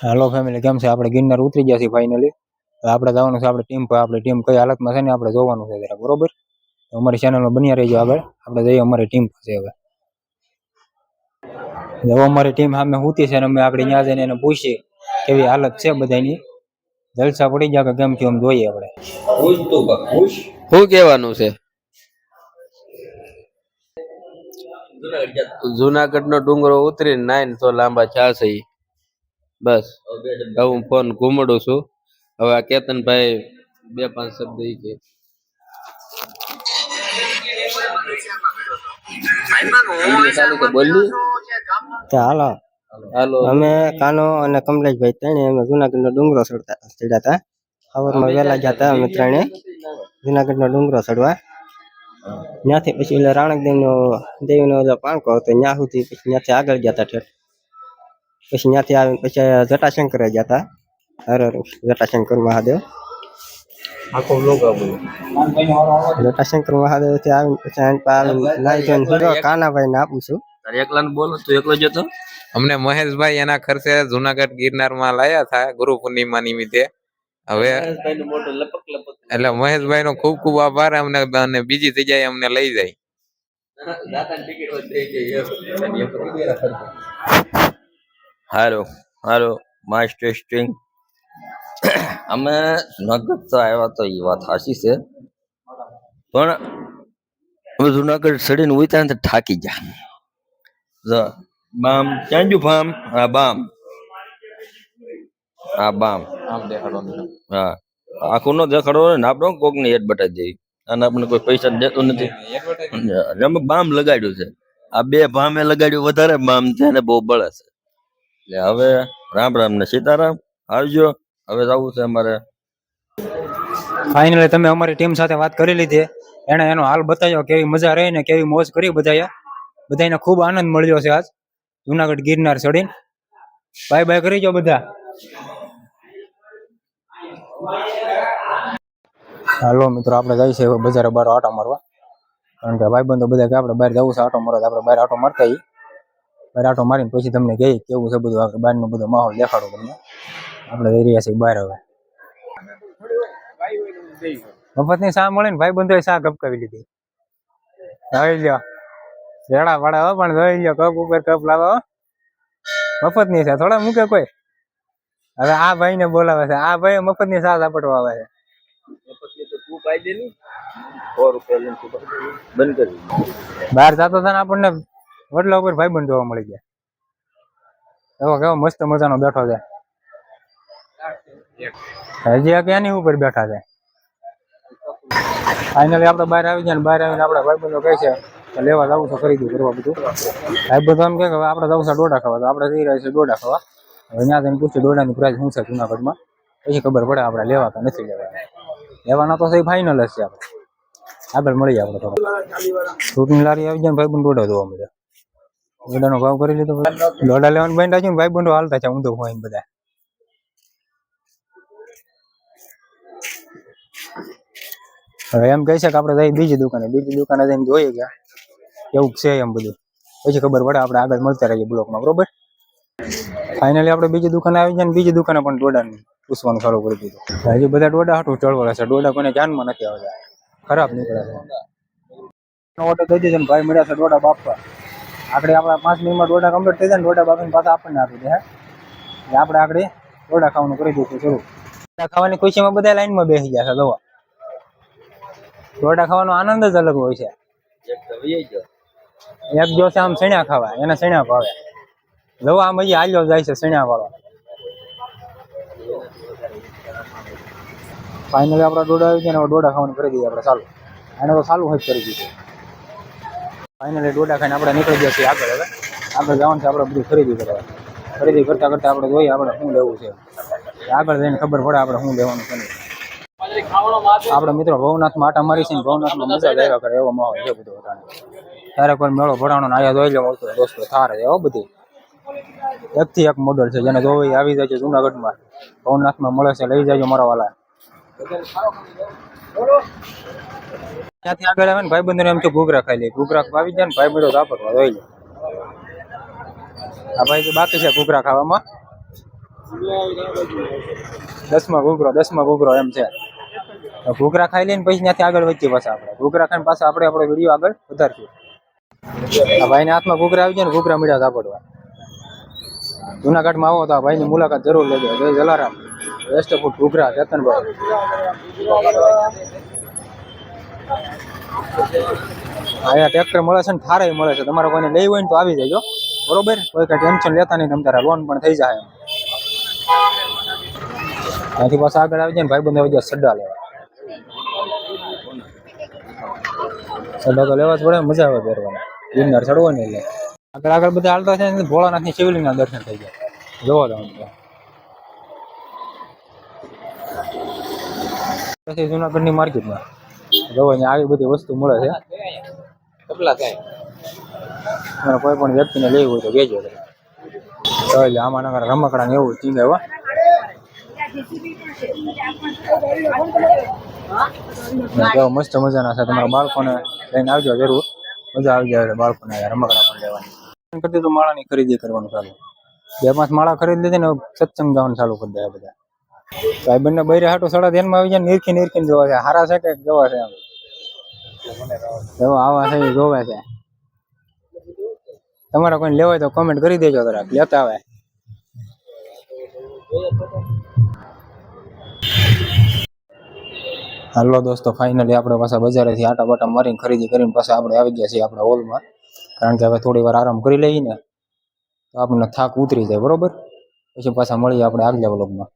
Hello family, કેમ છે? આપણે ગિરનાર ઉતરી ગયા છીએ ફાઇનલી. આપણે જવાનું છે આપણી ટીમ પર. આપણી ટીમ કઈ હાલતમાં છે ને આપણે જોવાનું છે જરા, બરોબર? અમારી ચેનલમાં બન્યા રહીજો આગળ. આપણે જઈએ અમારી ટીમ પાસે હવે. હવે અમારી ટીમ સામે ઉતી છે ને અમે આગળ ત્યાં જઈને એને પૂછીએ કેવી હાલત છે બધાની. જલસા પડી ગયા કે કેમ થયું એમ જોઈએ આપણે. શું કહેવાનું છે? જુનાગઢ નો ડુંગરો ઉતરીને 900 લાંબા છે. બસ હવે હું ફોન ઘુમડું છું. હવે આ કેતનભાઈ 2-5 શબ્દ ઈ કે હાલો હાલો. અમે કાનો અને કમલેશભાઈ ત્રણે અમે જુનાગઢ નો ડુંગરો ચડ્યા હતા. સવારમાં વહેલા ગયા હતા અમે ત્રણે જુનાગઢ નો ડુંગરો ચડવા. ત્યાંથી પછી એટલે દેવીનો પાણકો હતો ત્યાં સુધી, પછી ત્યાંથી આગળ ગયા હતા ઠેઠ. પછી ત્યાંથી આવીને પછી જટાશંકર ગયા હતા. હર જટાશંકર મહાદેવ. જટાશંકર મહાદેવ થી આવીને પછી કાનાભાઈ ને આપું છું. એકલા બોલો તું એકલો જતો. અમને મહેશભાઈ એના ખર્ચે જુનાગઢ ગિરનાર માં લાયા હતા ગુરુ પૂર્ણિમા નિમિત્તે. હવે એટલે મહેશભાઈ નો ખૂબ ખૂબ આભાર. અમને અને બીજી જગ્યાએ અમને લઈ જાય. હાલો હાલો માસ ટેસ્ટિંગ. અમે જુનાગઢ તો આવ્યા તો એ વાત સાચી છે, પણ અમે જુનાગઢ ચડીને ઉતર્યા ને થાકી ગયા. બામ ક્યાં ગયું ફામ? હા બામ, હા બામ. હા આખું નો દેખાડો ને આપણે કોક ની હેડ બટાઈ દેવી અને આપણે કોઈ પૈસા દેતું નથી. અમે બામ લગાડ્યું છે. આ 2 ભામે લગાડ્યું, વધારે બામ છે ને બહુ બળે છે. એટલે હવે રામ રામ ને સીતારામ. આવજો. હવે જવું છે અમારે. ફાઇનલી તમે અમારી ટીમ સાથે વાત કરી લીધી. એને એનો હાલ બતાવ્યો, કેવી મજા રહી ને કેવી મોજ કરી બધાને ખૂબ આનંદ મળ્યો છે આજ જુનાગઢ ગિરનાર ચડીને. બાય બાય કરી જો બધા. હાલો મિત્રો, આપણે જઈએ છીએ બજારે બહાર આટો મારવા, કારણ કે ભાઈબંધો બધા કે આપણે બહાર જવું છે આટો મારવા. આપણે બહાર આટો મારતા બહાર આટો મારીને પછી તમને કહીએ કેવું છે બધું. આપણે બહારનો બધો માહોલ દેખાડો તમને. આપણે જઈ રહ્યા છીએ બહાર હવે. મફતની શા મળે ને ભાઈબંધોએ શા ગપકાવી લીધી. જોઈ લ્યો રેડા પાડા પણ જોઈ લ્યો, કપ ઉપર કપ લાવો. મફતની છે, થોડા મૂકે કોઈ. હવે આ ભાઈ ને બોલાવે છે. આ ભાઈ મફતની શા ઝાપટવા આવે છે. બહાર જતો હતા ને આપણને વડલા ઉપર ભાઈબંધ જોવા મળી ગયા. એવો કેવો મસ્ત મજાનો બેઠો છે. હજી આ ક્યાંની ઉપર બેઠા છે. ફાઇનલી આપણે બહાર આવી ગયા ને બહાર આવીને આપણા ભાઈબંધો કહે છે લેવા જવું છે, ખરીદી કરવા બધું. ભાઈબંધો એમ કે હવે આપણે જવું છે ડોડા ખાવા, તો આપણે જઈ રહ્યા છીએ ડોડા ખાવા. હવે ત્યાં જઈને પૂછ્યું ડોડાની પ્રાઇસ શું છે જુનાગઢમાં, પછી ખબર પડે આપણે લેવા કે નથી લેવા. લેવાના તો સહી ફાઇનલ જ છે. આપણે આગળ મળીએ. આપણે થોડો ફ્રૂટની લારી આવી જાય ને ભાઈબંધ ડોડા જોવા મળે. ડોડાનો ભાવ કરી લીધો. ડોડા લેવાનું બંધ આવ્યું ને ભાઈબંધો હાલતા છે ઊંધો હોય બધા. હવે એમ કહે છે કે આપણે જઈએ બીજી દુકાને જઈને જોઈએ ગયા એવું છે એમ બધું, પછી ખબર પડે. આપણે આગળ મળતા રહીએ બ્લોકમાં, બરોબર? ફાઇનલી આપણે બીજી દુકાને આવી જાય ને બીજી દુકાને પણ ડોડાને પૂછવાનું ચાલુ કરી દીધું. હજી બધા ડોડા હાટું ચળવળે છે. ડોડા કોઈને ધ્યાનમાં નથી આવતા, ખરાબ નીકળે છે. ઓર્ડર દઈ દીધો ને ભાઈ મળ્યા છે ડોડા બાફવા. આપણે આપણા 5 મિનિટમાં ડોડા કમ્પ્લીટ થઈ જાય ને ડોડા બાફીને પાછા આપણને આપી દે. એટલે આપણે આગળ ડોડા ખાવાનું કરી દઈશું શરૂ. ડોડા ખાવાની ખુશીમાં બધા લાઈનમાં બેસી ગયા છે. જોવા ડોડા ખાવાનો આનંદ જ અલગ હોય છે. એક જો છે આમ સણ્યા ખાવા, એને સણ્યા ભાવે. જો આમ હજી હાલ્યો જાય છે સણ્યા વાળો. ફાઇનલી આપણા ડોડા આવી ગયા ને ડોડા ખાવાનું કરી દઈએ આપણે ચાલુ. એને તો ચાલુ જ કરી દીધું. ફાઇનલી ડોડા ખાઈને આપણે નીકળી ગયા છીએ આગળ. હવે આગળ જવાનું છે આપણે બધું ખરીદી કરવા. ખરીદી કરતા કરતા આપણે જોઈએ આપણે શું લેવું છે. આગળ જઈને ખબર પડે આપણે શું લેવાનું છે. આપણે મિત્રો ભવનાથમાં આટા મારી છે ને ભવનાથમાં મજા જ આવ્યા કરે એવો માહોલ છે બધો. ત્યારે કોઈ મેળો ભરાણો ને આયા જોઈ લેવો દોસ્તો થાર છે એવો બધી. એકથી એક મોડલ છે, જેને જોઈ આવી જાય છે જુનાગઢમાં ભવનાથમાં મળે છે. લઈ જાય મારા વાલા. ત્યાંથી આગળ આવે ને ભાઈબંધો એમ કે ઘૂઘરા ખાઈ લે. ઘૂઘરા આવી જાય ને ભાઈબંધો ઝાપટવા જોઈ લે. આ ભાઈ બાકી છે ઘૂઘરા ખાવામાં. દસમાં ઘૂઘરો એમ છે. તો ઘૂઘરા ખાઈ લઈને પછી ત્યાંથી આગળ વધીએ પાછા આપણે. ઘૂઘરા ખાઈને પાછા આપણે આપણો વિડીયો આગળ વધારશું. આ ભાઈના હાથમાં ઘૂઘરા આવી ગયા ને ઘૂઘરા મળ્યા સાપડવા. જુનાગઢમાં આવો તો આ ભાઈની મુલાકાત જરૂર લેજો. જય જલારામ. વેસ્ટ ફૂડ ઘૂઘરા ચેતનભાઈ. અહીંયા ટ્રેક્ટર મળે છે ને થારે મળે છે. તમારે કોઈને લઈ હોય ને તો આવી જજો, બરોબર? કોઈ કઈ ટેન્શન લેતા નહીં, તમારા લોન પણ થઈ જાય. ત્યાંથી પાછા આગળ આવી જાય ને ભાઈ બંધ આવી જાય સડ્ડા લેવા. સડ્ડા તો લેવા જ પડે, મજા આવે પહેરવાની. ગિરનાર ચડવો ને એટલે આગળ બધા હાલતા છે ને ભોળાનાથની શિવલિંગના દર્શન થઈ જાય. જોવો તમે પછી જુનાગઢની માર્કેટમાં જોવો અહીંયા આવી બધી વસ્તુ મળે છે. કેટલા થાય? તમારે કોઈ પણ વ્યક્તિને લેવું હોય તો કહેજો. એટલે આમાં નગર રમકડા ને એવું ચીંગે હો. કેવો મસ્ત મજાના છે. તમારા બાળકોને લઈને આવજો જરૂર, મજા આવી જાય. બાળકોને રમકડા પણ લેવાની કરતી તો માળાની ખરીદી કરવાનું ચાલુ. 2-5 માળા ખરીદી લીધી ને સત્સંગ ગાવાનું ચાલુ કરી દે બધા. ભાઈબંધને બૈરે હાટો સડા ધ્યાનમાં આવી જાય. નીરખીને જોવા છે. હારા છે કે જોવા છે? એમ આવા છે જોવે છે. તમારે કોઈને લેવાય તો કોમેન્ટ કરી દેજો જરાક, લેતા આવે. હાલો દોસ્તો, ફાઇનલી આપણે પાછા બજારેથી આટા બાટા મારીને ખરીદી કરીને પાછા આપણે આવી ગયા છીએ આપણા હોલમાં. કારણ કે હવે થોડી વાર આરામ કરી લઈએ ને તો આપણને થાક ઉતરી જાય, બરોબર? પછી પાછા મળીએ આપણે આગલા વ્લોગમાં.